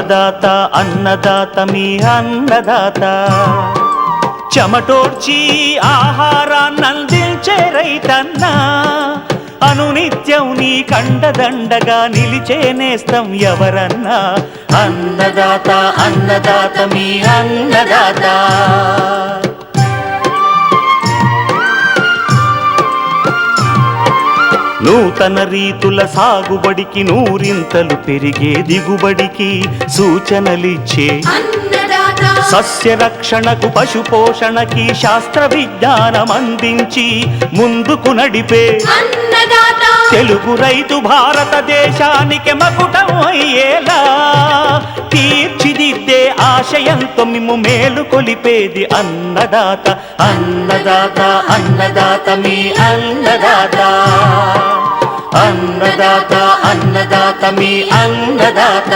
అన్నదాత అన్నదాత మీ అన్నదాత చెమటోడ్చి ఆహారాన్నందించే రైతన్న అనునిత్యం నీ కండదండగా నిలిచే నేస్తం ఎవరన్నా అన్నదాత అన్నదాత మీ అన్నదాత నూతన రీతుల సాగుబడికి నూరింతలు పెరిగే దిగుబడికి సూచనలిచ్చే సస్య రక్షణకు పశు పోషణకి శాస్త్ర విజ్ఞానం అందించి ముందుకు నడిపే తెలుగు రైతు భారతదేశానికి మకుటం అయ్యేలా తీర్చిదిద్దే ఆశయంతో మిమ్ము మేలు కొలిపేది అన్నదాత అన్నదాత అన్నదాత మీ అన్నదాత అన్నదాత అన్నదాత మీ అన్నదాత.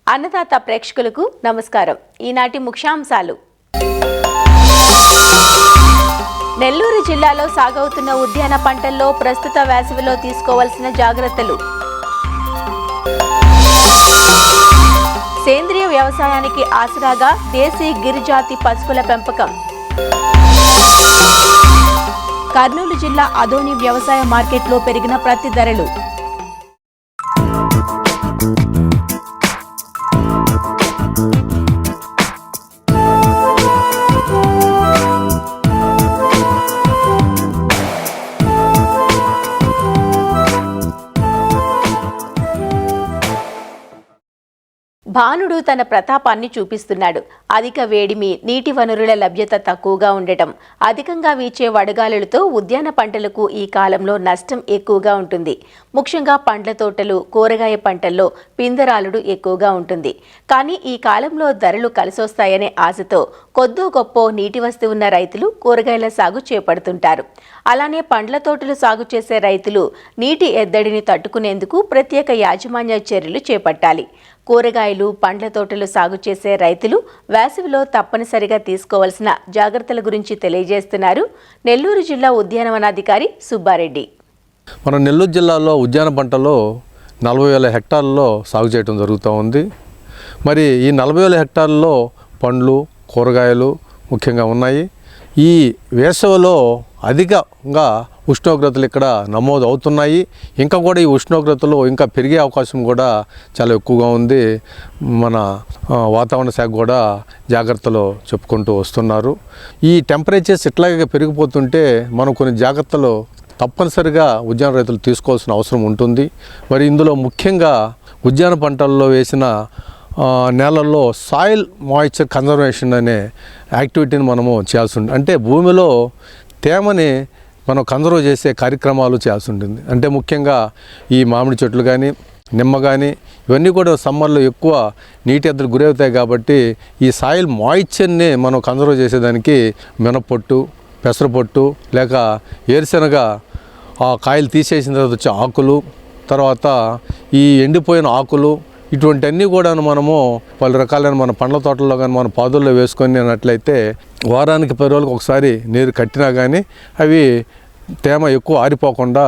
అన్నదాత ప్రేక్షకులకు నమస్కారం. ఈనాటి ముఖ్యాంశాలు. నెల్లూరు జిల్లాలో సాగవుతున్న ఉద్యాన పంటల్లో ప్రస్తుత వేసవిలో తీసుకోవాల్సిన జాగ్రత్తలు, సేంద్రియ వ్యవసాయానికి ఆసరాగా దేశీ గిరిజాతి పశువుల పెంపకం, కర్నూలు జిల్లా అదోని వ్యవసాయ మార్కెట్లో పెరిగిన ప్రతి ధరలు, భానుడు తన ప్రతాపాన్ని చూపిస్తున్నాడు. అధిక వేడిమి, నీటి వనరుల లభ్యత తక్కువగా ఉండటం, అధికంగా వీచే వడగాలులతో ఉద్యాన పంటలకు ఈ కాలంలో నష్టం ఎక్కువగా ఉంటుంది. ముఖ్యంగా పండ్ల తోటలు, కూరగాయ పంటల్లో పిందరాలుడు ఎక్కువగా ఉంటుంది. కానీ ఈ కాలంలో ధరలు కలిసొస్తాయనే ఆశతో కొద్దో గొప్ప నీటి వస్తు ఉన్న రైతులు కూరగాయల సాగు చేపడుతుంటారు. అలానే పండ్ల తోటలు సాగు చేసే రైతులు నీటి ఎద్దడిని తట్టుకునేందుకు ప్రత్యేక యాజమాన్య చర్యలు చేపట్టాలి. కూరగాయలు, పండ్ల తోటలు సాగు చేసే రైతులు వేసవిలో తప్పనిసరిగా తీసుకోవాల్సిన జాగ్రత్తల గురించి తెలియజేస్తున్నారు నెల్లూరు జిల్లా ఉద్యానవనాధికారి సుబ్బారెడ్డి. మన నెల్లూరు జిల్లాలో ఉద్యాన పంటలో 40,000 హెక్టార్లలో సాగు చేయడం జరుగుతూ ఉంది. మరి ఈ 40,000 హెక్టార్లలో పండ్లు, కూరగాయలు ముఖ్యంగా ఉన్నాయి. ఈ వేసవిలో అధికంగా ఉష్ణోగ్రతలు ఇక్కడ నమోదు అవుతున్నాయి. ఇంకా కూడా ఈ ఉష్ణోగ్రతలు ఇంకా పెరిగే అవకాశం కూడా చాలా ఎక్కువగా ఉంది. మన వాతావరణ శాఖ కూడా జాగ్రత్తలు చెప్పుకుంటూ వస్తున్నారు. ఈ టెంపరేచర్స్ ఇట్లాగే పెరిగిపోతుంటే మనం కొన్ని జాగ్రత్తలు తప్పనిసరిగా ఉద్యాన రైతులు తీసుకోవాల్సిన అవసరం ఉంటుంది. మరి ఇందులో ముఖ్యంగా ఉద్యాన పంటల్లో వేసిన నేలల్లో సాయిల్ మాయిశ్చర్ కన్జర్వేషన్ అనే యాక్టివిటీని మనము చేయాల్సి ఉంటుంది. అంటే భూమిలో తేమని మనం కన్జర్వ్ చేసే కార్యక్రమాలు చేయాల్సి ఉంటుంది. అంటే ముఖ్యంగా ఈ మామిడి చెట్లు కానీ, నిమ్మ కానీ ఇవన్నీ కూడా సమ్మర్లో ఎక్కువ నీటి ఎద్దరు గురవుతాయి. కాబట్టి ఈ సాయిల్ మాయిశ్చర్ని మనం కన్జర్వ్ చేసేదానికి మినపొట్టు, పెసరపొట్టు లేక ఏరుశనగ ఆ కాయలు తీసేసిన తర్వాత వచ్చే ఆకులు, తర్వాత ఈ ఎండిపోయిన ఆకులు, ఇటువంటివన్నీ కూడా మనము పలు రకాలైన మన పండ్ల తోటల్లో కానీ మన పాదుల్లో వేసుకొని అన్నట్లయితే వారానికి 10 రోజులకు ఒకసారి నీరు కట్టినా కానీ అవి తేమ ఎక్కువ ఆరిపోకుండా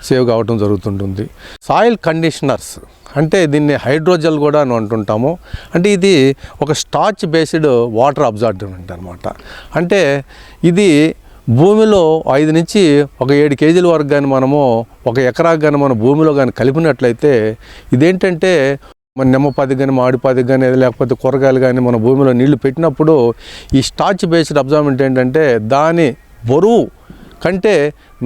సేవ్ కావటం జరుగుతుంటుంది. సాయిల్ కండిషనర్స్ అంటే దీన్ని హైడ్రోజెల్ కూడా అని అంటుంటాము. అంటే ఇది ఒక స్టార్చ్ బేస్డ్ వాటర్ అబ్జార్బెంట్ అనమాట. అంటే ఇది భూమిలో 5 నుంచి 7 కేజీల వరకు కానీ మనము 1 ఎకరాకు కానీ మన భూమిలో కానీ కలిపినట్లయితే ఇదేంటంటే మన నిమ్మపాది కానీ, మామిడిపాది కానీ, లేకపోతే కూరగాయలు కానీ మన భూమిలో నీళ్లు పెట్టినప్పుడు ఈ స్టార్చ్ బేస్డ్ అబ్జార్బెంట్ ఏంటంటే దాని బరువు కంటే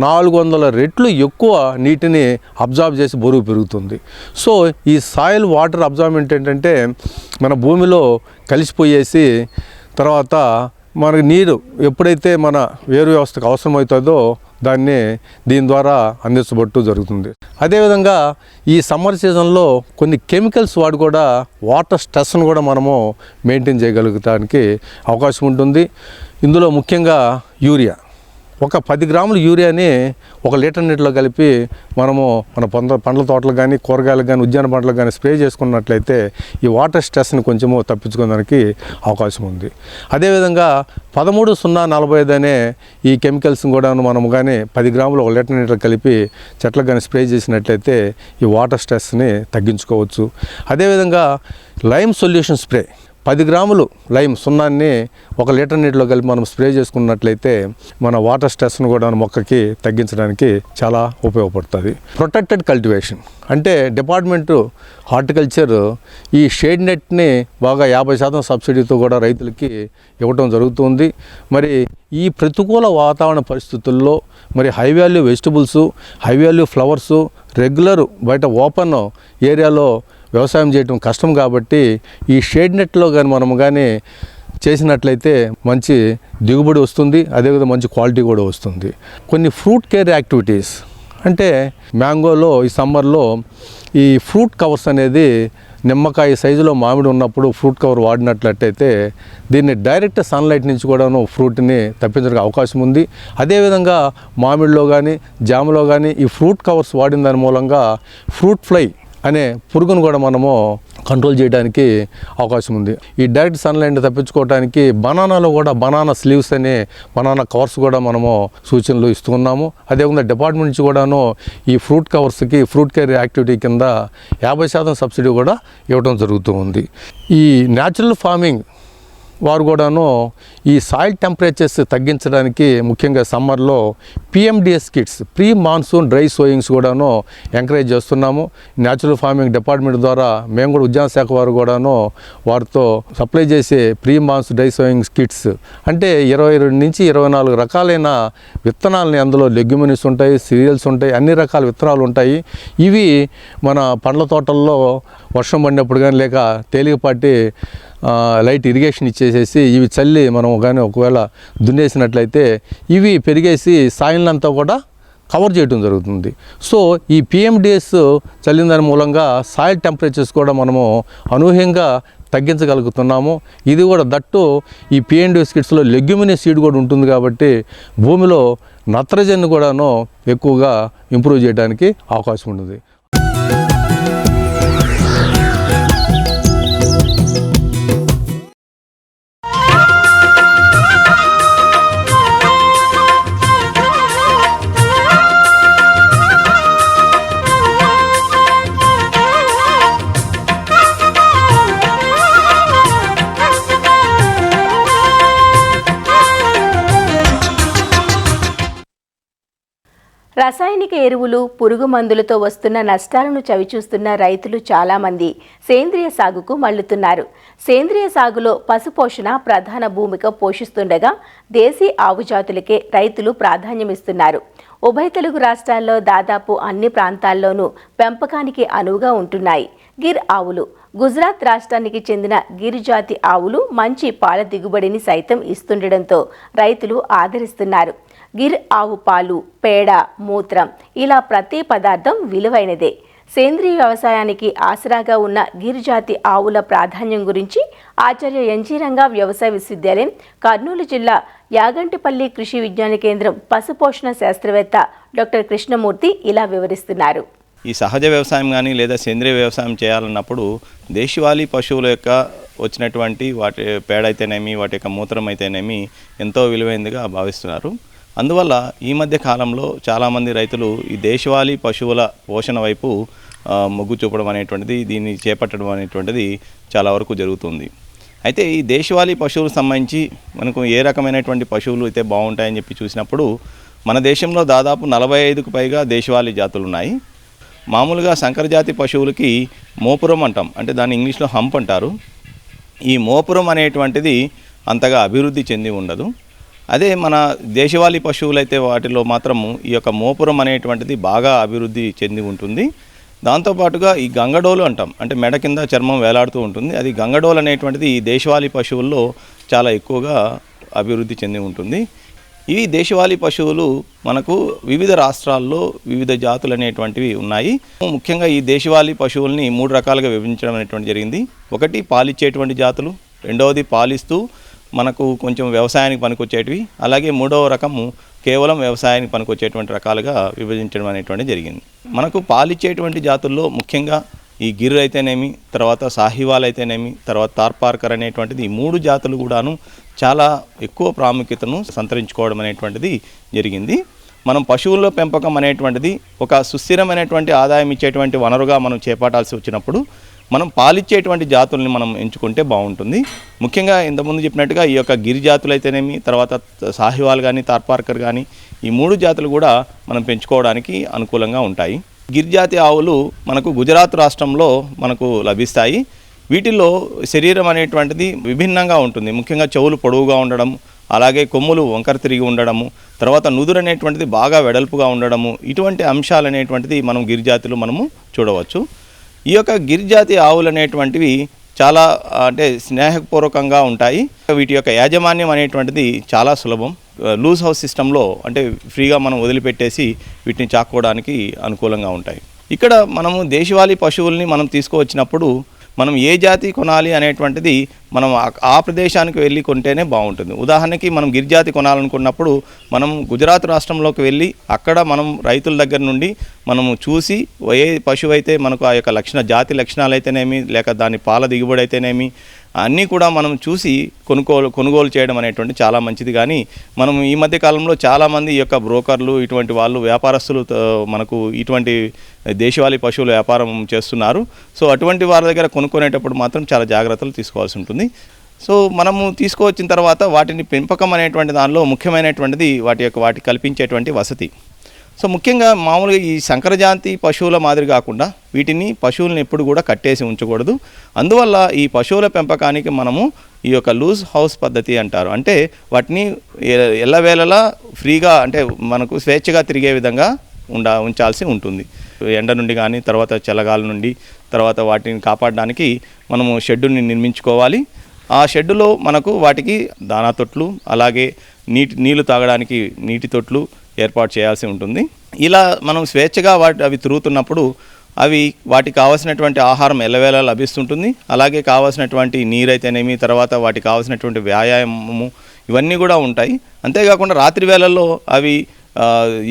400 రెట్లు ఎక్కువ నీటిని అబ్జార్బ్ చేసి బరువు పెరుగుతుంది. సో ఈ సాయిల్ వాటర్ అబ్జార్బెంట్ ఏంటంటే మన భూమిలో కలిసిపోయేసి తర్వాత మనకు నీరు ఎప్పుడైతే మన వేరు వ్యవస్థకు అవసరమవుతుందో దీని ద్వారా అందించబట్టు జరుగుతుంది. అదేవిధంగా ఈ సమ్మర్ సీజన్లో కొన్ని కెమికల్స్ వాడి కూడా వాటర్ స్ట్రెస్ను కూడా మనము మెయింటైన్ చేయగలుగుతానికి అవకాశం ఉంటుంది. ఇందులో ముఖ్యంగా యూరియా ఒక 10 గ్రాముల యూరియాని 1 లీటర్ నీటిలో కలిపి మనము మన పండ్ల తోటలు కానీ కూరగాయలకు కానీ ఉద్యాన పంటలకు కానీ స్ప్రే చేసుకున్నట్లయితే ఈ వాటర్ స్ట్రెస్ని కొంచెము తప్పించుకోవడానికి అవకాశం ఉంది. అదేవిధంగా 13-0-45 అనే ఈ కెమికల్స్ని కూడా మనము కానీ 10 గ్రాములు 1 లీటర్ నీటిలో కలిపి చెట్లకు కానీ స్ప్రే చేసినట్లయితే ఈ వాటర్ స్ట్రెస్ని తగ్గించుకోవచ్చు. అదేవిధంగా లైమ్ సొల్యూషన్ స్ప్రే 10 గ్రాములు లైమ్ సున్నాన్ని 1 లీటర్ నీటిలో కలిపి మనం స్ప్రే చేసుకున్నట్లయితే మన వాటర్ స్ట్రెస్ను కూడా మొక్కకి తగ్గించడానికి చాలా ఉపయోగపడుతుంది. ప్రొటెక్టెడ్ కల్టివేషన్ అంటే డిపార్ట్మెంటు హార్టికల్చర్ ఈ షేడ్ నెట్ని బాగా 50% సబ్సిడీతో కూడా రైతులకి ఇవ్వటం జరుగుతుంది. మరి ఈ ప్రతికూల వాతావరణ పరిస్థితుల్లో మరి high value vegetables, high value flowers regular బయట ఓపెన్ ఏరియాలో వ్యవసాయం చేయడం కష్టం కాబట్టి ఈ షేడ్ నెట్లో కానీ మనము కానీ చేసినట్లయితే మంచి దిగుబడి వస్తుంది. అదేవిధంగా మంచి క్వాలిటీ కూడా వస్తుంది. కొన్ని ఫ్రూట్ కేర్ యాక్టివిటీస్ అంటే మ్యాంగోలో ఈ సమ్మర్లో ఈ ఫ్రూట్ కవర్స్ అనేది నిమ్మకాయ సైజులో మామిడి ఉన్నప్పుడు ఫ్రూట్ కవర్ వాడినట్లయితే దీన్ని డైరెక్ట్ సన్లైట్ నుంచి కూడాను ఫ్రూట్ని తప్పించడానికి అవకాశం ఉంది. అదేవిధంగా మామిడిలో కానీ జామలో కానీ ఈ ఫ్రూట్ కవర్స్ వాడిన దాని మూలంగా ఫ్రూట్ ఫ్లై అనే పురుగును కూడా మనము కంట్రోల్ చేయడానికి అవకాశం ఉంది. ఈ డైరెక్ట్ సన్లైట్ తప్పించుకోవడానికి బనానాలో కూడా బనానా స్లీవ్స్ అనే బనానా కవర్స్ కూడా మనము సూచనలు ఇస్తున్నాము. అదేవిధంగా డిపార్ట్మెంట్ నుంచి కూడాను ఈ ఫ్రూట్ కవర్స్కి ఫ్రూట్ కేర్ యాక్టివిటీ కింద 50% సబ్సిడీ కూడా ఇవ్వడం జరుగుతూ ఉంది. ఈ న్యాచురల్ ఫార్మింగ్ వారు కూడాను ఈ సాయిల్ టెంపరేచర్స్ తగ్గించడానికి ముఖ్యంగా సమ్మర్లో PMDS kits pre monsoon dry sowings కూడాను ఎంకరేజ్ చేస్తున్నాము. న్యాచురల్ ఫార్మింగ్ డిపార్ట్మెంట్ ద్వారా మేము కూడా ఉద్యాన శాఖ వారు కూడాను వారితో సప్లై చేసే pre monsoon dry sowings kits అంటే 22 నుంచి 24 రకాలైన విత్తనాలని అందులో లెగ్యుమినిస్ ఉంటాయి, సీరియల్స్ ఉంటాయి, అన్ని రకాల విత్తనాలు ఉంటాయి. ఇవి మన పండ్ల తోటల్లో వర్షం పడినప్పుడు కానీ లేక తేలికపాటి లైట్ ఇరిగేషన్ ఇచ్చేసేసి ఇవి చల్లి మనం కానీ ఒకవేళ దున్నేసినట్లయితే ఇవి పెరిగేసి సాయిల్నంతా కూడా కవర్ చేయడం జరుగుతుంది. సో ఈ PMDS చల్లిన దాని మూలంగా సాయిల్ టెంపరేచర్స్ కూడా మనము అనూహ్యంగా తగ్గించగలుగుతున్నాము. ఇది కూడా దట్టు ఈ PMDS కిట్స్లో లెగ్యుమినియస్ సీడ్ కూడా ఉంటుంది కాబట్టి భూమిలో నత్రజని కూడాను ఎక్కువగా ఇంప్రూవ్ చేయడానికి అవకాశం ఉంటుంది. రసాయనిక ఎరువులు, పురుగు మందులతో వస్తున్న నష్టాలను చవిచూస్తున్న రైతులు చాలామంది సేంద్రియ సాగుకు మళ్లుతున్నారు. సేంద్రియ సాగులో పశుపోషణ ప్రధాన భూమిక పోషిస్తుండగా దేశీ ఆవు జాతులకే రైతులు ప్రాధాన్యమిస్తున్నారు. ఉభయ తెలుగు రాష్ట్రాల్లో దాదాపు అన్ని ప్రాంతాల్లోనూ పెంపకానికి అనువుగా ఉంటున్నాయి గిర్ ఆవులు. గుజరాత్ రాష్ట్రానికి చెందిన గిర్ జాతి ఆవులు మంచి పాల దిగుబడిని సైతం ఇస్తుండటంతో రైతులు ఆదరిస్తున్నారు. గిర్ ఆవు పాలు, పేడ, మూత్రం ఇలా ప్రతి పదార్థం విలువైనదే. సేంద్రీయ వ్యవసాయానికి ఆసరాగా ఉన్న గిర్ జాతి ఆవుల ప్రాధాన్యం గురించి ఆచార్య ఎన్జీ రంగా వ్యవసాయ విశ్వవిద్యాలయం, కర్నూలు జిల్లా యాగంటిపల్లి కృషి విజ్ఞాన కేంద్రం పశుపోషణ శాస్త్రవేత్త డాక్టర్ కృష్ణమూర్తి ఇలా వివరిస్తున్నారు. ఈ సహజ వ్యవసాయం కానీ లేదా సేంద్రీయ వ్యవసాయం చేయాలన్నప్పుడు దేశవాళీ పశువుల యొక్క వచ్చినటువంటి వాటి పేడ అయితేనేమి, వాటి యొక్క మూత్రం అయితేనేమి ఎంతో విలువైనదిగా భావిస్తున్నారు. అందువల్ల ఈ మధ్య కాలంలో చాలామంది రైతులు ఈ దేశవాళీ పశువుల పోషణ వైపు మొగ్గు చూపడం అనేటువంటిది, దీన్ని చేపట్టడం అనేటువంటిది చాలా వరకు జరుగుతుంది. అయితే ఈ దేశవాళీ పశువులకు సంబంధించి మనకు ఏ రకమైనటువంటి పశువులు అయితే బాగుంటాయని చెప్పి చూసినప్పుడు మన దేశంలో దాదాపు 45కు పైగా దేశవాళీ జాతులు ఉన్నాయి. మామూలుగా సంకరజాతి పశువులకి మోపురం అంటాం, అంటే దాన్ని ఇంగ్లీష్లో హంప్ అంటారు. ఈ మోపురం అనేటువంటిది అంతగా అభివృద్ధి చెంది ఉండదు. అదే మన దేశవాళీ పశువులు అయితే వాటిలో మాత్రము ఈ యొక్క మోపురం అనేటువంటిది బాగా అభివృద్ధి చెంది ఉంటుంది. దాంతోపాటుగా ఈ గంగడోలు అంటాం, అంటే మెడ కింద చర్మం వేలాడుతూ ఉంటుంది. అది గంగడోలు అనేటువంటిది ఈ దేశవాళీ పశువుల్లో చాలా ఎక్కువగా అభివృద్ధి చెంది ఉంటుంది. ఈ దేశవాళీ పశువులు మనకు వివిధ రాష్ట్రాల్లో వివిధ జాతులు అనేటువంటివి ఉన్నాయి. ముఖ్యంగా ఈ దేశవాళీ పశువుల్ని 3 రకాలుగా విభజించడం అనేటువంటి జరిగింది. ఒకటి పాలిచ్చేటువంటి జాతులు, రెండవది పాలిస్తూ మనకు కొంచెం వ్యవసాయానికి పనికొచ్చేటివి, అలాగే మూడవ రకము కేవలం వ్యవసాయానికి పనికొచ్చేటువంటి రకాలుగా విభజించడం అనేటువంటిది జరిగింది. మనకు పాలిచ్చేటువంటి జాతుల్లో ముఖ్యంగా ఈ గిర్ అయితేనేమి, తర్వాత సాహివాల్ అయితేనేమి, తర్వాత తార్పార్కర్ అనేటువంటిది ఈ 3 జాతులు కూడాను చాలా ఎక్కువ ప్రాముఖ్యతను సంతరించుకోవడం అనేటువంటిది జరిగింది. మనం పశువుల్లో పెంపకం అనేటువంటిది ఒక సుస్థిరమైనటువంటి ఆదాయం ఇచ్చేటువంటి వనరుగా మనం చేపట్టాల్సి వచ్చినప్పుడు మనం పాలిచ్చేటువంటి జాతుల్ని మనం ఎంచుకుంటే బాగుంటుంది. ముఖ్యంగా ఇంతకుముందు చెప్పినట్టుగా ఈ యొక్క గిరి జాతులు అయితేనేమి, తర్వాత సాహివాల్ కానీ, తార్పార్కర్ కానీ, ఈ 3 జాతులు కూడా మనం పెంచుకోవడానికి అనుకూలంగా ఉంటాయి. గిరిజాతి ఆవులు మనకు గుజరాత్ రాష్ట్రంలో మనకు లభిస్తాయి. వీటిల్లో శరీరం అనేటువంటిది విభిన్నంగా ఉంటుంది. ముఖ్యంగా చెవులు పొడవుగా ఉండడం, అలాగే కొమ్ములు వంకర తిరిగి ఉండడము, తర్వాత నుదురు అనేటువంటిది బాగా వెడల్పుగా ఉండడము, ఇటువంటి అంశాలు అనేటువంటిది మనం గిరిజాతిలో మనము చూడవచ్చు. ఈ యొక్క గిరిజాతి ఆవులు అనేటువంటివి చాలా అంటే స్నేహపూర్వకంగా ఉంటాయి. వీటి యొక్క యాజమాన్యం అనేటువంటిది చాలా సులభం. లూజ్ హౌస్ సిస్టంలో అంటే ఫ్రీగా మనం వదిలిపెట్టేసి వీటిని చాక్కోవడానికి అనుకూలంగా ఉంటాయి. ఇక్కడ మనము దేశవాళీ పశువుల్ని మనం తీసుకువచ్చినప్పుడు మనం ఏ జాతి కొనాలి అనేటువంటిది మనం ఆ ప్రదేశానికి వెళ్ళి కొంటేనే బాగుంటుంది. ఉదాహరణకి మనం గిరిజాతి కొనాలనుకున్నప్పుడు మనం గుజరాత్ రాష్ట్రంలోకి వెళ్ళి అక్కడ మనం రైతుల దగ్గర నుండి మనము చూసి ఏ పశువు అయితే మనకు ఆ యొక్క జాతి లక్షణాలు అయితేనేమి, లేక దాని పాల దిగుబడి అయితేనేమి, అన్నీ కూడా మనం చూసి కొనుగోలు చేయడం అనేటువంటి చాలా మంచిది. కానీ మనం ఈ మధ్య కాలంలో చాలామంది ఈ యొక్క బ్రోకర్లు, ఇటువంటి వాళ్ళు, వ్యాపారస్తులు మనకు ఇటువంటి దేశవాళీ పశువుల వ్యాపారం చేస్తున్నారు. సో అటువంటి వారి దగ్గర కొనుక్కునేటప్పుడు మాత్రం చాలా జాగ్రత్తలు తీసుకోవాల్సి ఉంటుంది. సో మనము తీసుకువచ్చిన తర్వాత వాటిని పెంపకం అనేటువంటి దానిలో ముఖ్యమైనటువంటిది వాటి కల్పించేటువంటి వసతి. సో ముఖ్యంగా మామూలుగా ఈ సంకరజాతి పశువుల మాదిరి కాకుండా పశువులను ఎప్పుడు కూడా కట్టేసి ఉంచకూడదు. అందువల్ల ఈ పశువుల పెంపకానికి మనము ఈ యొక్క లూజ్ హౌస్ పద్ధతి అంటారు. అంటే వాటిని ఎల్లవేళలా ఫ్రీగా అంటే మనకు స్వేచ్ఛగా తిరిగే విధంగా ఉంచాల్సి ఉంటుంది. ఎండ నుండి కానీ, తర్వాత చల్లగాల నుండి, తర్వాత వాటిని కాపాడడానికి మనము షెడ్డుని నిర్మించుకోవాలి. ఆ షెడ్డులో మనకు వాటికి దానా తొట్లు, అలాగే నీళ్లు తాగడానికి నీటి తొట్లు ఏర్పాటు చేయాల్సి ఉంటుంది. ఇలా మనం స్వేచ్ఛగా అవి తిరుగుతున్నప్పుడు వాటికి కావాల్సినటువంటి ఆహారం ఎల్లవేళ లభిస్తుంటుంది. అలాగే కావాల్సినటువంటి నీరైతేనేమి, తర్వాత వాటికి కావాల్సినటువంటి వ్యాయామము, ఇవన్నీ కూడా ఉంటాయి. అంతేకాకుండా రాత్రి వేళల్లో అవి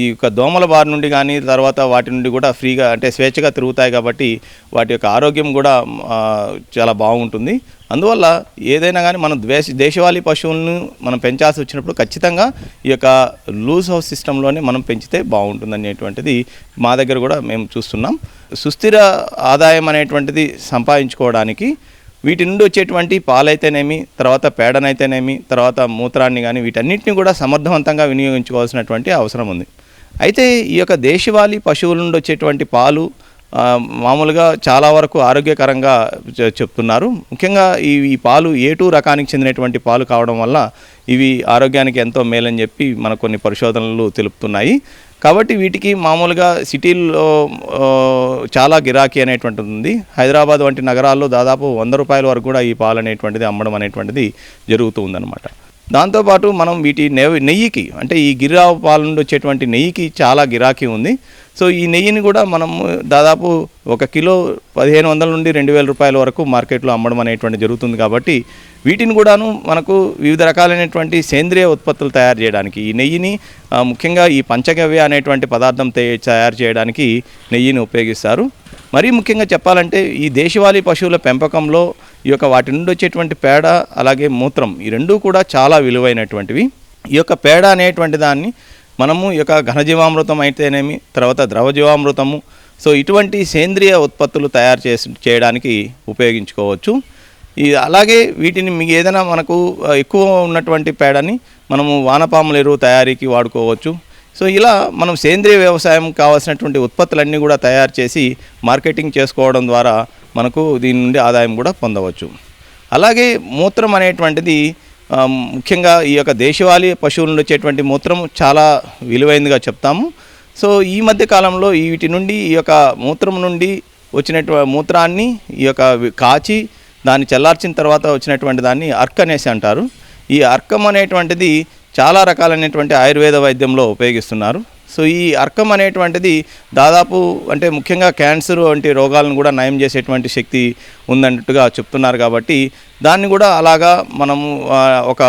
ఈ యొక్క దోమల బారి నుండి కానీ, తర్వాత వాటి నుండి కూడా ఫ్రీగా అంటే స్వేచ్ఛగా తిరుగుతాయి. కాబట్టి వాటి యొక్క ఆరోగ్యం కూడా చాలా బాగుంటుంది. అందువల్ల ఏదైనా కానీ మనం దేశవాళీ పశువులను మనం పెంచాల్సి వచ్చినప్పుడు ఖచ్చితంగా ఈ యొక్క లూజ్ హౌస్ సిస్టంలోనే మనం పెంచితే బాగుంటుంది అనేటువంటిది మా దగ్గర కూడా మేము చూస్తున్నాం. సుస్థిర ఆదాయం అనేటువంటిది సంపాదించుకోవడానికి వీటి నుండి వచ్చేటువంటి పాలైతేనేమి, తర్వాత పేడనైతేనేమి, తర్వాత మూత్రాన్ని కానీ, వీటన్నిటిని కూడా సమర్థవంతంగా వినియోగించుకోవాల్సినటువంటి అవసరం ఉంది. అయితే ఈ యొక్క దేశవాళీ పశువుల నుండి వచ్చేటువంటి పాలు మామూలుగా చాలా వరకు ఆరోగ్యకరంగా చెప్తున్నారు. ముఖ్యంగా ఈ పాలు A2 రకానికి చెందినటువంటి పాలు కావడం వల్ల ఇవి ఆరోగ్యానికి ఎంతో మేలని చెప్పి మనకు కొన్ని పరిశోధనలు తెలుపుతున్నాయి. కాబట్టి వీటికి మామూలుగా సిటీల్లో చాలా గిరాకీ అనేటువంటిది ఉంది. హైదరాబాద్ వంటి నగరాల్లో దాదాపు 100 రూపాయల వరకు కూడా ఈ పాలు అనేటువంటిది అమ్మడం అనేటువంటిది జరుగుతూ ఉందన్నమాట. దాంతోపాటు మనం వీటి నెయ్యికి అంటే ఈ గిర్రావు పాల నుండి వచ్చేటువంటి నెయ్యికి చాలా గిరాకీ ఉంది. సో ఈ నెయ్యిని కూడా మనం దాదాపు 1 కిలో 1500 నుండి 2000 రూపాయల వరకు మార్కెట్లో అమ్మడం అనేటువంటి జరుగుతుంది. కాబట్టి వీటిని కూడాను మనకు వివిధ రకాలైనటువంటి సేంద్రియ ఉత్పత్తులు తయారు చేయడానికి ఈ నెయ్యిని ముఖ్యంగా ఈ పంచగవ్య అనేటువంటి పదార్థం తయారు చేయడానికి నెయ్యిని ఉపయోగిస్తారు. మరీ ముఖ్యంగా చెప్పాలంటే ఈ దేశవాళీ పశువుల పెంపకంలో ఈ యొక్క వాటి నుండి వచ్చేటువంటి పేడ, అలాగే మూత్రం, ఈ రెండూ కూడా చాలా విలువైనటువంటివి. ఈ యొక్క పేడ అనేటువంటి దాన్ని మనము ఈ యొక్క ఘనజీవామృతం అయితేనేమి, తర్వాత ద్రవజీవామృతము, సో ఇటువంటి సేంద్రియ ఉత్పత్తులు తయారు చేయడానికి ఉపయోగించుకోవచ్చు. అలాగే వీటిని మీకు ఏదైనా మనకు ఎక్కువ ఉన్నటువంటి పేడని మనము వానపాముల ఎరువు తయారీకి వాడుకోవచ్చు. సో ఇలా మనం సేంద్రియ వ్యవసాయం కావాల్సినటువంటి ఉత్పత్తులన్నీ కూడా తయారు చేసి మార్కెటింగ్ చేసుకోవడం ద్వారా మనకు దీని నుండి ఆదాయం కూడా పొందవచ్చు. అలాగే మూత్రం అనేటువంటిది ముఖ్యంగా ఈ యొక్క దేశవాళీ పశువుల నుండి వచ్చేటువంటి మూత్రం చాలా విలువైనదిగా చెప్తాము. సో ఈ మధ్య కాలంలో వీటి నుండి ఈ యొక్క మూత్రం నుండి వచ్చినటువంటి మూత్రాన్ని ఈ యొక్క కాచి దాన్ని చల్లార్చిన తర్వాత వచ్చినటువంటి దాన్ని అర్క్ అనేసి అంటారు. ఈ అర్కం అనేటువంటిది చాలా రకాలైనటువంటి ఆయుర్వేద వైద్యంలో ఉపయోగిస్తున్నారు. సో ఈ అర్కం అనేటువంటిది దాదాపు అంటే ముఖ్యంగా క్యాన్సర్ వంటి రోగాలను కూడా నయం చేసేటువంటి శక్తి ఉందన్నట్టుగా చెప్తున్నారు. కాబట్టి దాన్ని కూడా అలాగా మనము ఒక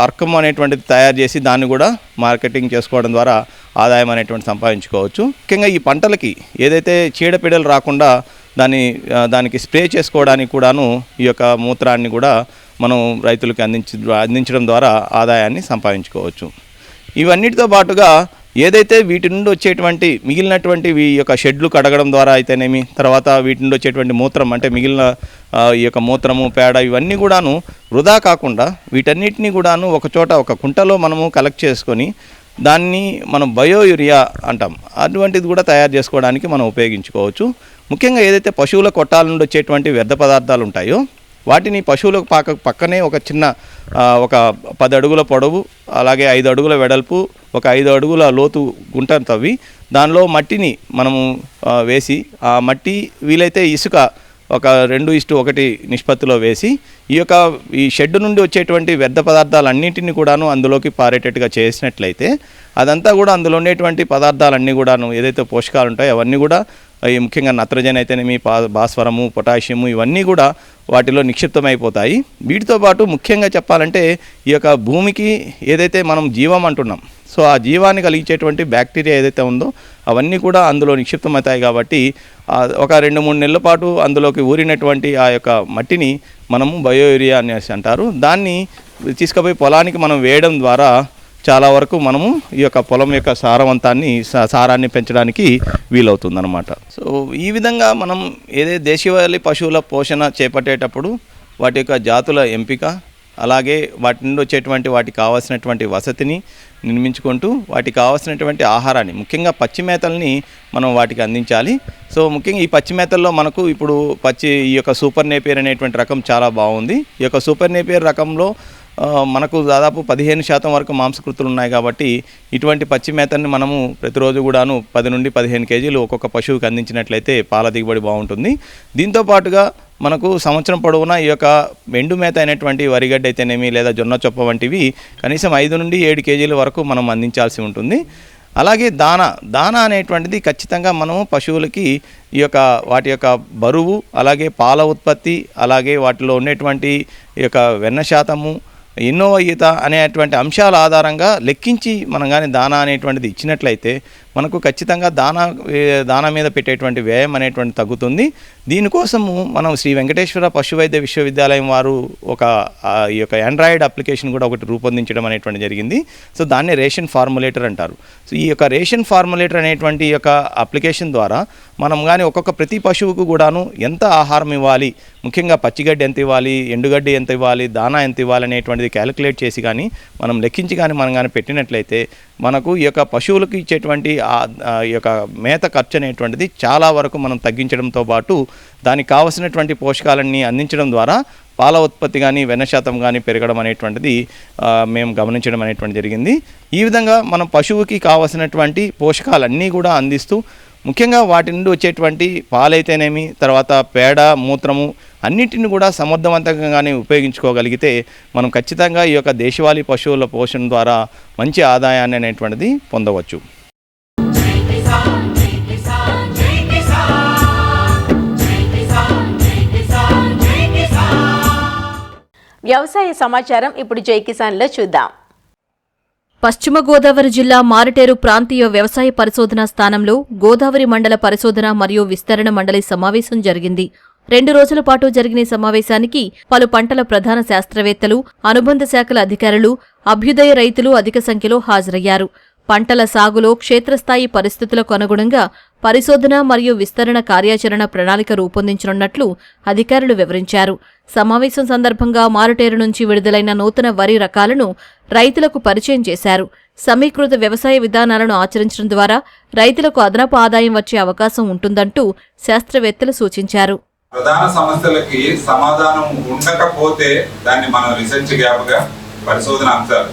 అర్కం అనేటువంటిది తయారు చేసి దాన్ని కూడా మార్కెటింగ్ చేసుకోవడం ద్వారా ఆదాయం అనేటువంటి సంపాదించుకోవచ్చు. ముఖ్యంగా ఈ పంటలకి ఏదైతే చీడపీడలు రాకుండా దానికి స్ప్రే చేసుకోవడానికి కూడాను ఈ యొక్క మూత్రాన్ని కూడా మనం రైతులకు అందించడం ద్వారా ఆదాయాన్ని సంపాదించుకోవచ్చు. ఇవన్నిటితో పాటుగా ఏదైతే వీటి నుండి వచ్చేటువంటి మిగిలినటువంటి ఈ యొక్క షెడ్లు కడగడం ద్వారా అయితేనేమి, తర్వాత వీటి నుండి వచ్చేటువంటి మూత్రం అంటే మిగిలిన ఈ యొక్క మూత్రము పేడ ఇవన్నీ కూడాను వృధా కాకుండా వీటన్నిటిని కూడాను ఒక కుంటలో మనము కలెక్ట్ చేసుకొని దాన్ని మనం బయో యూరియా అంటాం, అటువంటిది కూడా తయారు చేసుకోవడానికి మనం ఉపయోగించుకోవచ్చు. ముఖ్యంగా ఏదైతే పశువుల కొట్టాల నుండి వచ్చేటువంటి వ్యర్థ పదార్థాలు ఉంటాయో వాటిని పశువులకు పక్కనే ఒక చిన్న ఒక 10 అడుగుల పొడవు అలాగే 5 అడుగుల వెడల్పు ఒక 5 అడుగుల లోతు గుంటను తవ్వి దానిలో మట్టిని మనము వేసి ఆ మట్టి వీలైతే ఇసుక ఒక 2:1 నిష్పత్తిలో వేసి ఈ షెడ్ నుండి వచ్చేటువంటి వ్యర్థ పదార్థాలన్నింటినీ కూడాను అందులోకి పారేటట్టుగా చేసినట్లయితే అదంతా కూడా అందులో ఉండేటువంటి పదార్థాలన్నీ కూడాను ఏదైతే పోషకాలు ఉంటాయో అవన్నీ కూడా ముఖ్యంగా నత్రజని అయితేనేమి భాస్వరము పొటాషియము ఇవన్నీ కూడా వాటిలో నిక్షిప్తమైపోతాయి. వీటితో పాటు ముఖ్యంగా చెప్పాలంటే ఈ యొక్క భూమికి ఏదైతే మనం జీవం అంటున్నాం, సో ఆ జీవాన్ని కలిగించేటువంటి బ్యాక్టీరియా ఏదైతే ఉందో అవన్నీ కూడా అందులో నిక్షిప్తమవుతాయి. కాబట్టి ఒక 2-3 నెలల పాటు అందులోకి ఊరినటువంటి ఆ యొక్క మట్టిని మనము బయో యూరియా అనేసి అంటారు. దాన్ని తీసుకుపోయి పొలానికి మనం వేయడం ద్వారా చాలా వరకు మనము ఈ యొక్క పొలం యొక్క సారాన్ని పెంచడానికి వీలవుతుందన్నమాట. సో ఈ విధంగా మనం ఏదైతే దేశీయ పశువుల పోషణ చేపట్టేటప్పుడు వాటి యొక్క జాతుల ఎంపిక అలాగే వాటి నుండి వచ్చేటువంటి వాటికి కావాల్సినటువంటి వసతిని నిర్మించుకుంటూ వాటికి కావాల్సినటువంటి ఆహారాన్ని ముఖ్యంగా పచ్చి మేతల్ని మనం వాటికి అందించాలి. సో ముఖ్యంగా ఈ పచ్చి మేతల్లో మనకు ఇప్పుడు ఈ యొక్క సూపర్ నేపియర్ అనేటువంటి రకం చాలా బాగుంది. ఈ యొక్క సూపర్ నేపియర్ రకంలో మనకు దాదాపు 15% వరకు మాంసకృతులు ఉన్నాయి. కాబట్టి ఇటువంటి పచ్చి మేతని మనము ప్రతిరోజు కూడాను 10 నుండి 15 కేజీలు ఒక్కొక్క పశువుకి అందించినట్లయితే పాల దిగుబడి బాగుంటుంది. దీంతో పాటుగా మనకు సంవత్సరం పొడవునా ఈ యొక్క ఎండు మేత అయినటువంటి వరిగడ్డ అయితేనేమి లేదా జొన్న చొప్ప వంటివి కనీసం 5 నుండి 7 కేజీల వరకు మనం అందించాల్సి ఉంటుంది. అలాగే దానా అనేటువంటిది ఖచ్చితంగా మనము పశువులకి ఈ యొక్క వాటి యొక్క బరువు అలాగే పాల ఉత్పత్తి అలాగే వాటిలో ఉండేటువంటి ఈ యొక్క వెన్న శాతము ఇన్నోవయిత అనేటువంటి అంశాల ఆధారంగా లెక్కించి మనం కానీ దానా అనేటువంటిది ఇచ్చినట్లయితే మనకు ఖచ్చితంగా దానా మీద పెట్టేటువంటి వ్యయం అనేటువంటి తగ్గుతుంది. దీనికోసము మనం శ్రీ వెంకటేశ్వర పశువైద్య విశ్వవిద్యాలయం వారు ఈ యొక్క ఆండ్రాయిడ్ అప్లికేషన్ కూడా ఒకటి రూపొందించడం అనేటువంటి జరిగింది. సో దాన్ని రేషన్ ఫార్ములేటర్ అంటారు. సో ఈ యొక్క రేషన్ ఫార్ములేటర్ అనేటువంటి ఈ యొక్క అప్లికేషన్ ద్వారా మనం కానీ ప్రతి పశువుకు కూడాను ఎంత ఆహారం ఇవ్వాలి, ముఖ్యంగా పచ్చిగడ్డి ఎంత ఇవ్వాలి, ఎండుగడ్డి ఎంత ఇవ్వాలి, దానా ఎంత ఇవ్వాలి అనేటువంటిది క్యాలిక్యులేట్ చేసి కానీ మనం లెక్కించి కానీ మనం కానీ పెట్టినట్లయితే మనకు ఈ యొక్క పశువులకు ఇచ్చేటువంటి ఈ యొక్క మేత ఖర్చు అనేటువంటిది చాలా వరకు మనం తగ్గించడంతో పాటు దానికి కావలసినటువంటి పోషకాలన్నీ అందించడం ద్వారా పాల ఉత్పత్తి కానీ వెన్న శాతం కానీ పెరగడం అనేటువంటిది మేము గమనించడం అనేటువంటి జరిగింది. ఈ విధంగా మనం పశువుకి కావలసినటువంటి పోషకాలన్నీ కూడా అందిస్తూ ముఖ్యంగా వాటి నుండి వచ్చేటువంటి పాలైతేనేమి తర్వాత పేడ మూత్రము అన్నిటిని కూడా సమర్థవంతంగానే ఉపయోగించుకోగలిగితే మనం ఖచ్చితంగా ఈ యొక్క దేశవాళీ పశువుల పోషణ ద్వారా మంచి ఆదాయాన్ని అనేటువంటిది పొందవచ్చు. వ్యవసాయ సమాచారం ఇప్పుడు జై కిసాన్లో చూద్దాం. పశ్చిమ గోదావరి జిల్లా మారటేరు ప్రాంతీయ వ్యవసాయ పరిశోధనా స్థానంలో గోదావరి మండల పరిశోధన మరియు విస్తరణ మండలి సమావేశం జరిగింది. 2 రోజుల పాటు జరిగిన సమావేశానికి పలు పంటల ప్రధాన శాస్త్రవేత్తలు, అనుబంధ శాఖల అధికారులు, అభ్యుదయ రైతులు అధిక సంఖ్యలో హాజరయ్యారు. పంటల సాగులో క్షేత్రస్థాయి పరిస్థితులకు అనుగుణంగా పరిశోధన మరియు విస్తరణ కార్యాచరణ ప్రణాళిక రూపొందించనున్నట్లు అధికారులు వివరించారు. సమావేశం సందర్భంగా మారుటేరు నుంచి విడుదలైన నూతన వరి రకాలను రైతులకు పరిచయం చేశారు. సమీకృత వ్యవసాయ విధానాలను ఆచరించడం ద్వారా రైతులకు అదనపు ఆదాయం వచ్చే అవకాశం ఉంటుందంటూ శాస్త్రవేత్తలు సూచించారు. ప్రధాన సమస్యలకి సమాధానం ఉండకపోతే దాన్ని మనం రీసెర్చ్ గ్యాప్గా పరిశోధన అంశాలు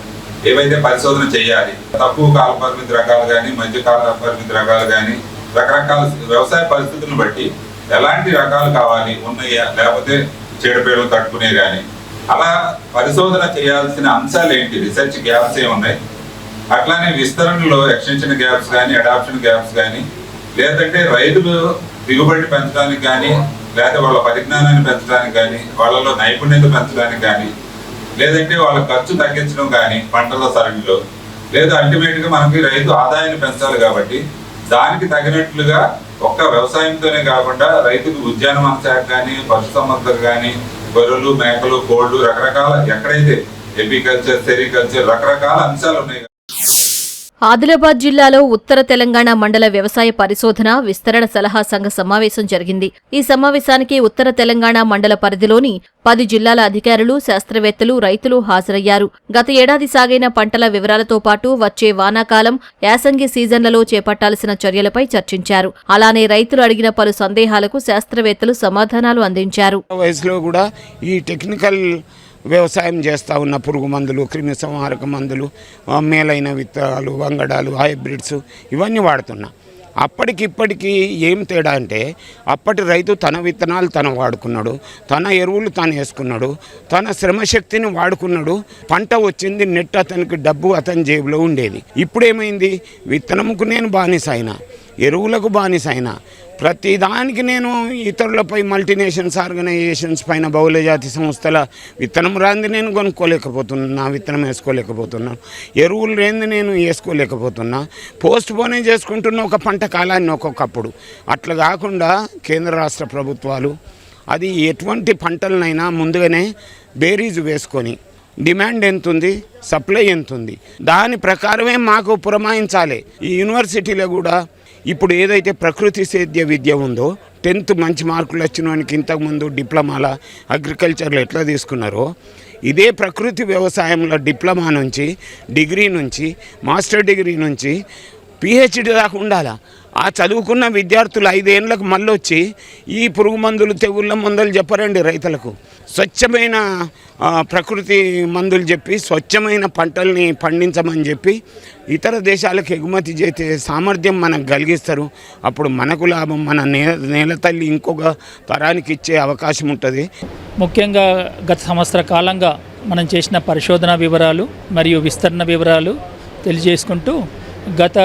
ఏవైతే పరిశోధన చేయాలి, తక్కువ కాల పరిమితి రకాలు కానీ మధ్య కాల పరిమితి రకాలు కానీ రకరకాల వ్యవసాయ పరిస్థితులను బట్టి ఎలాంటి రకాలు కావాలి ఉన్నాయా లేకపోతే చీడపీడలు తట్టుకునే కానీ అలా పరిశోధన చేయాల్సిన అంశాలు ఏంటి, రీసెర్చ్ గ్యాప్స్ ఏమున్నాయి, అట్లానే విస్తరణలో ఎక్స్టెన్షన్ గ్యాప్స్ కానీ, అడాప్షన్ గ్యాప్స్ కానీ, లేదంటే రైతులు దిగుబడి పెంచడానికి కానీ, లేదా వాళ్ళ పరిజ్ఞానాన్ని పెంచడానికి కానీ, వాళ్ళలో నైపుణ్యత పెంచడానికి కానీ, లేదంటే వాళ్ళ ఖర్చు తగ్గించడం కానీ పంటల సరళిలో, లేదా అల్టిమేట్గా మనకి రైతు ఆదాయాన్ని పెంచాలి కాబట్టి దానికి తగినట్లుగా ఒక్క వ్యవసాయంతోనే కాకుండా రైతుకు ఉద్యానవన శాఖ కానీ, పశుసంవర్ధక కానీ, గొర్రెలు, మేకలు, కోళ్లు, రకరకాల ఎక్కడైతే ఎపికల్చర్, సెరికల్చర్ రకరకాల అంశాలు ఉన్నాయి. ఆదిలాబాద్ జిల్లాలో ఉత్తర తెలంగాణ మండల వ్యవసాయ పరిశోధన విస్తరణ సలహా సంఘ సమావేశం జరిగింది. ఈ సమావేశానికి ఉత్తర తెలంగాణ మండల పరిధిలోని 10 జిల్లాల అధికారులు, శాస్త్రవేత్తలు, రైతులు హాజరయ్యారు. గత ఏడాది సాగైన పంటల వివరాలతో పాటు వచ్చే వానాకాలం, యాసంగి సీజన్లలో చేపట్టాల్సిన చర్యలపై చర్చించారు. అలానే రైతులు అడిగిన పలు సందేహాలకు శాస్త్రవేత్తలు సమాధానాలు అందించారు. వయసులో కూడా ఈ టెక్నికల్ వ్యవసాయం చేస్తూ ఉన్న పురుగు మందులు, క్రిమి సంహారక మందులు, మేలైన విత్తనాలు, వంగడాలు, హైబ్రిడ్స్ ఇవన్నీ వాడుతున్నా. అప్పటికిప్పటికీ ఏం తేడా అంటే అప్పటి రైతు తన విత్తనాలు తను వాడుకున్నాడు, తన ఎరువులు తాను వేసుకున్నాడు, తన శ్రమశక్తిని వాడుకున్నాడు. పంట వచ్చింది, నెట్ అతనికి డబ్బు అతని జేబులో ఉండేది. ఇప్పుడేమైంది, విత్తనముకు నేను బానిస అయినా, ఎరువులకు బానిస అయినా, ప్రతిదానికి నేను ఇతరులపై మల్టీనేషన్స్ ఆర్గనైజేషన్స్ పైన బహుళజాతి సంస్థల విత్తనం రాంది నేను కొనుక్కోలేకపోతున్నా, విత్తనం వేసుకోలేకపోతున్నాను, ఎరువులు రేంది నేను వేసుకోలేకపోతున్నా, పోస్ట్ పోనే చేసుకుంటున్న ఒక పంట కాలాన్ని ఒక్కొక్కప్పుడు. అట్లా కాకుండా కేంద్ర రాష్ట్ర ప్రభుత్వాలు అది ఎటువంటి పంటలనైనా ముందుగానే బేరీజు వేసుకొని డిమాండ్ ఎంతుంది, సప్లై ఎంతుంది, దాని ప్రకారమే మాకు పురమాయించాలి. ఈ యూనివర్సిటీలో కూడా ఇప్పుడు ఏదైతే ప్రకృతి సేద్య విద్య ఉందో, 10th మంచి మార్కులు వచ్చిన వానికి ఇంతకుముందు డిప్లొమాల అగ్రికల్చర్లో ఎట్లా తీసుకున్నారో, ఇదే ప్రకృతి వ్యవసాయంలో డిప్లొమా నుంచి, డిగ్రీ నుంచి, మాస్టర్ డిగ్రీ నుంచి పిహెచ్డి దాకా ఉండాలా. ఆ చదువుకున్న విద్యార్థులు 5 ఏళ్ళకు మళ్ళీ వచ్చి ఈ పురుగు మందులు, తెగుళ్ళ మందులు చెప్పరండి రైతులకు. స్వచ్ఛమైన ప్రకృతి మందులు చెప్పి స్వచ్ఛమైన పంటల్ని పండించమని చెప్పి ఇతర దేశాలకు ఎగుమతి చేసే సామర్థ్యం మనకు కలిగిస్తారు. అప్పుడు మనకు లాభం, మన నేల తల్లి ఇంకొక తరానికి ఇచ్చే అవకాశం ఉంటుంది. ముఖ్యంగా గత సంవత్సర కాలంగా మనం చేసిన పరిశోధన వివరాలు మరియు విస్తరణ వివరాలు తెలియజేసుకుంటూ గత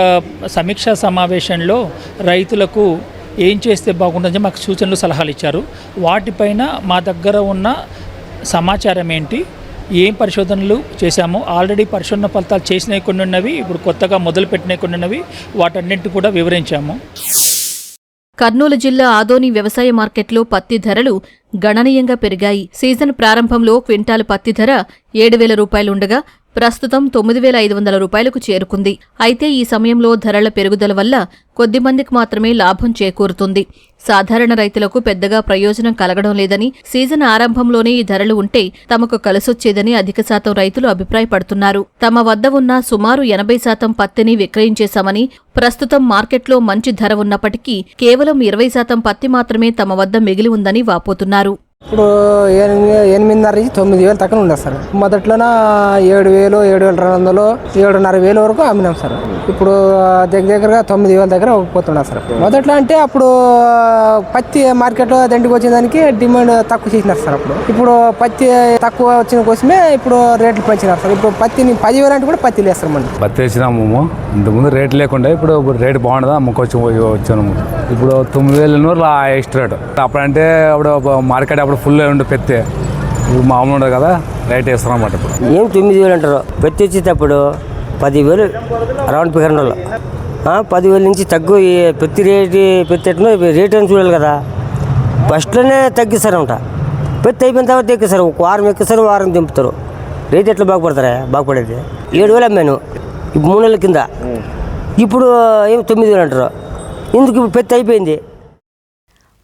సమీక్షా సమావేశంలో రైతులకు ఏం చేస్తే బాగుంటుందని మాకు సూచనలు, సలహాలు ఇచ్చారు. వాటిపైన మా దగ్గర ఉన్న సమాచారం ఏంటి, ఏం పరిశోధనలు చేశాము, ఆల్రెడీ పరిశోధన ఫలితాలు చేసినవి కొన్ని ఉన్నవి, ఇప్పుడు కొత్తగా మొదలుపెట్టినవి కొన్ని ఉన్నవి, వాటన్నింటి కూడా వివరించాము. కర్నూలు జిల్లా ఆదోని వ్యవసాయ మార్కెట్లో పత్తి ధరలు గణనీయంగా పెరిగాయి. సీజన్ ప్రారంభంలో క్వింటాలు పత్తి ధర 7,000 రూపాయలుండగా ప్రస్తుతం 9,500 రూపాయలకు చేరుకుంది. అయితే ఈ సమయంలో ధరల పెరుగుదల వల్ల కొద్దిమందికి మాత్రమే లాభం చేకూరుతుంది. సాధారణ రైతులకు పెద్దగా ప్రయోజనం కలగడం లేదని, సీజన్ ఆరంభంలోనే ఈ ధరలు ఉంటే తమకు కలిసొచ్చేదని అధిక శాతం రైతులు అభిప్రాయపడుతున్నారు. తమ వద్ద ఉన్న సుమారు 80% పత్తిని విక్రయించేశామని, ప్రస్తుతం మార్కెట్లో మంచి ధర ఉన్నప్పటికీ కేవలం 20% పత్తి మాత్రమే తమ వద్ద మిగిలి ఉందని వాపోతున్నారు. ఇప్పుడు 8,500 నుంచి 9,000 తక్కువ ఉండదు సార్. మొదట్లోన 7,000, 7,200, 7,500 వరకు అమ్మినాం సార్. ఇప్పుడు దగ్గరగా 9,000 దగ్గర పోతున్నాం సార్. మొదట్లో అంటే అప్పుడు పత్తి మార్కెట్లో దండికి వచ్చే దానికి డిమాండ్ తక్కువ చేసినారు సార్. ఇప్పుడు పత్తి తక్కువ వచ్చిన కోసమే ఇప్పుడు రేట్లు పెంచినారు సార్. ఇప్పుడు పత్తిని 10,000 అంటే కూడా పత్తి లేస్తారు. మనం పత్తి వేసినాము, ఇంతకుముందు రేట్ లేకుండా ఇప్పుడు రేటు బాగుండదా, వచ్చాము. ఇప్పుడు 9,000 ఎక్స్ట్రా రేటు. అప్పుడంటే అప్పుడు మార్కెట్ అప్పుడు ఫుల్ ఉండే పెత్తే, ఇప్పుడు మామూలు ఉండదు కదా, రైట్ వేస్తున్నాం అన్నమాట. ఇప్పుడు ఏం 9,000 అంటారు, పెత్తి వచ్చేటప్పుడు 10,000 అరౌండ్ పికరంలో 10,000 నుంచి తగ్గు. పెత్తి పెట్టేటో రేట్ అని చూడాలి కదా. ఫస్ట్లోనే తగ్గిస్తారంట, పెత్తి అయిపోయిన తర్వాత ఎక్కిస్తారు. ఒక వారం ఎక్కిస్తారు, వారం దింపుతారు. రేట్ ఎట్లా బాగుపడేది 7,000 అమ్మాను ఇప్పుడు 3 నెలల కింద. ఇప్పుడు ఏం 9,000 అంటారు, ఎందుకు ఇప్పుడు పెత్తి అయిపోయింది.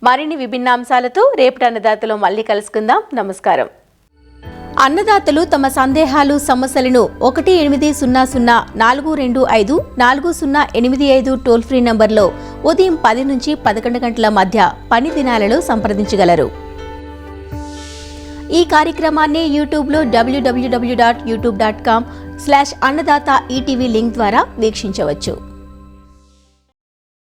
మరిన్ని విభిన్న అంశాలతో రేపటి అన్నదాతలో మళ్ళీ కలుసుకుందాం. నమస్కారం. అన్నదాతలు తమ సందేహాలు, సమస్యలను 1800-425-4085 టోల్ ఫ్రీ నంబర్లో ఉదయం 10 నుంచి 11 గంటల మధ్య పని దినాలలో సంప్రదించగలరు. ఈ కార్యక్రమాన్ని యూట్యూబ్లో www.youtube.com/అన్నదాత ఈటీవీ లింక్ ద్వారా వీక్షించవచ్చు.